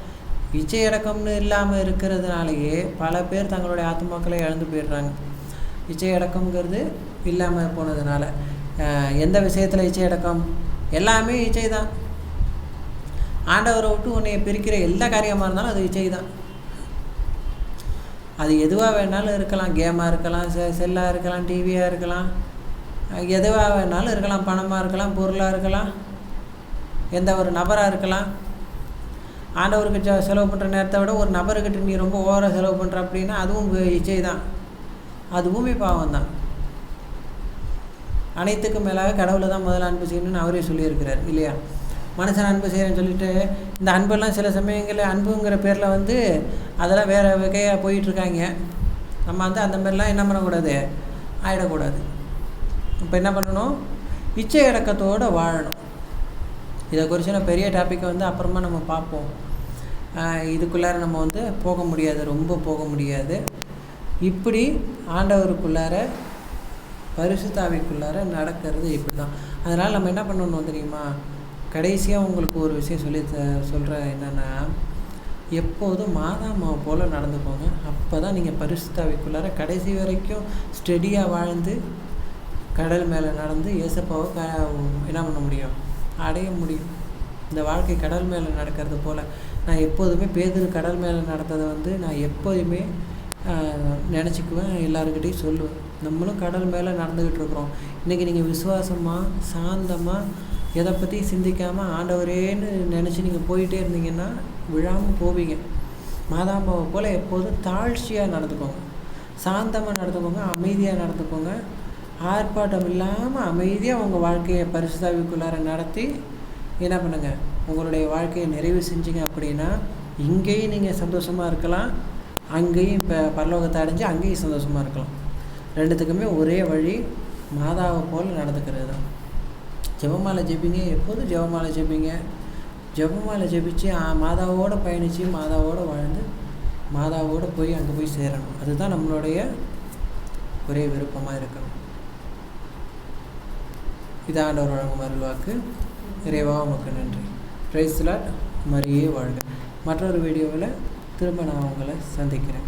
இச்சை அடக்கம்னு இல்லாமல் இருக்கிறதுனாலேயே பல பேர் தங்களுடைய ஆத்மாக்களை இழந்து போயிடுறாங்க. இச்சை அடக்கம்ங்கிறது இல்லாமல் போனதுனால. எந்த விஷயத்தில் இச்சை அடக்கம்? எல்லாமே இச்சை தான். ஆண்டவரை விட்டு உன்னை பிரிக்கிற எல்லா காரியமாக இருந்தாலும் அது இச்சை தான். அது எதுவாக வேணாலும் இருக்கலாம். கேமாக இருக்கலாம், செல்லாக இருக்கலாம், டிவியாக இருக்கலாம், எதுவாக வேணாலும் இருக்கலாம். பணமாக இருக்கலாம், பொருளாக இருக்கலாம், எந்த ஒரு நபராக இருக்கலாம். ஆண்டவருக்கு செலவு பண்ணுற நேரத்தை விட ஒரு நபர்கிட்ட நீ ரொம்ப ஓவராக செலவு பண்ணுற அப்படின்னா அதுவும் இச்சை தான், அதுவுமே பாவம் தான். அனைத்துக்கும் மேலாக கடவுளை தான் முதல்ல அன்பு செய்யணும்னு அவரே சொல்லியிருக்கிறார் இல்லையா? மனுஷன் அன்பு செய்கிறேன்னு சொல்லிட்டு இந்த அன்பெல்லாம் சில சமயங்களில் அன்புங்கிற பேரில் வந்து அதெல்லாம் வேறு வகையாக போயிட்டுருக்காங்க. நம்ம வந்து அந்த மாதிரிலாம் என்ன பண்ணக்கூடாது, ஆகிடக்கூடாது. இப்போ என்ன பண்ணணும், இச்சை அடக்கத்தோடு வாழணும். இதை குறித்து பெரிய டாப்பிக்கை வந்து அப்புறமா நம்ம பார்ப்போம். இதுக்குள்ளார நம்ம வந்து போக முடியாது, ரொம்ப போக முடியாது. இப்படி ஆண்டவருக்குள்ளார பரிசுத்தாவிக்குள்ளார நடக்கிறது இப்படி தான். அதனால் நம்ம என்ன பண்ணணும் தெரியுமா? கடைசியாக உங்களுக்கு ஒரு விஷயம் சொல்கிறேன். என்னென்னா, எப்போதும் மாதாமாவை போல் நடந்துக்கோங்க. அப்போ தான் நீங்கள் பரிசுத்தாவிக்குள்ளார கடைசி வரைக்கும் ஸ்டெடியாக வாழ்ந்து கடல் மேலே நடந்து ஏசப்பாவை என்ன பண்ண முடியும், அடைய முடியும். இந்த வாழ்க்கை கடல் மேலே நடக்கிறது போல். நான் எப்போதுமே பேதுரு கடல் மேலே நடந்ததை வந்து நான் எப்போதுமே நினச்சிக்குவேன், எல்லாருக்கிட்டையும் சொல்லுவேன். நம்மளும் கடல் மேலே நடந்துக்கிட்டு இருக்கிறோம். இன்றைக்கி நீங்கள் விசுவாசமாக சாந்தமாக எதை பற்றி சிந்திக்காமல் ஆண்டவரேன்னு நினச்சி நீங்கள் போயிட்டே இருந்தீங்கன்னா விழாமல் போவீங்க. மாதாம்பாவை போல் எப்போதும் தாழ்ச்சியாக நடந்துக்கோங்க, சாந்தமாக நடந்துக்கோங்க, அமைதியாக நடந்துக்கோங்க. ஆர்ப்பாட்டம் இல்லாமல் அமைதியாக உங்கள் வாழ்க்கையை பரிசுத்தாவிக்குள்ளார நடத்தி என்ன பண்ணுங்கள், உங்களுடைய வாழ்க்கையை நிறைவு செஞ்சீங்க அப்படின்னா இங்கேயும் நீங்கள் சந்தோஷமாக இருக்கலாம், அங்கேயும் இப்போ பரலோகத்தை அடைஞ்சு அங்கேயும் சந்தோஷமாக இருக்கலாம். ரெண்டுத்துக்குமே ஒரே வழி, மாதாவை போல் நடந்துக்கிறது தான். ஜெபமாலை ஜெபிங்க, எப்போதும் ஜெபமாலை ஜெபிங்க. ஜெபமாலை ஜெபிச்சு மாதாவோடு பயணித்து மாதாவோடு வாழ்ந்து மாதாவோடு போய் அங்கே போய் சேரணும். அதுதான் நம்மளுடைய ஒரே விருப்பமாக இருக்கணும். இது ஆண்டவர் வழங்கும் அருள்வாக்கு. இறைவா உமக்கு நன்றி. Praise the Lord. மரியே வாழ்க. மற்றொரு வீடியோவில் திரும்ப நான் உங்களை சந்திக்கிறேன்.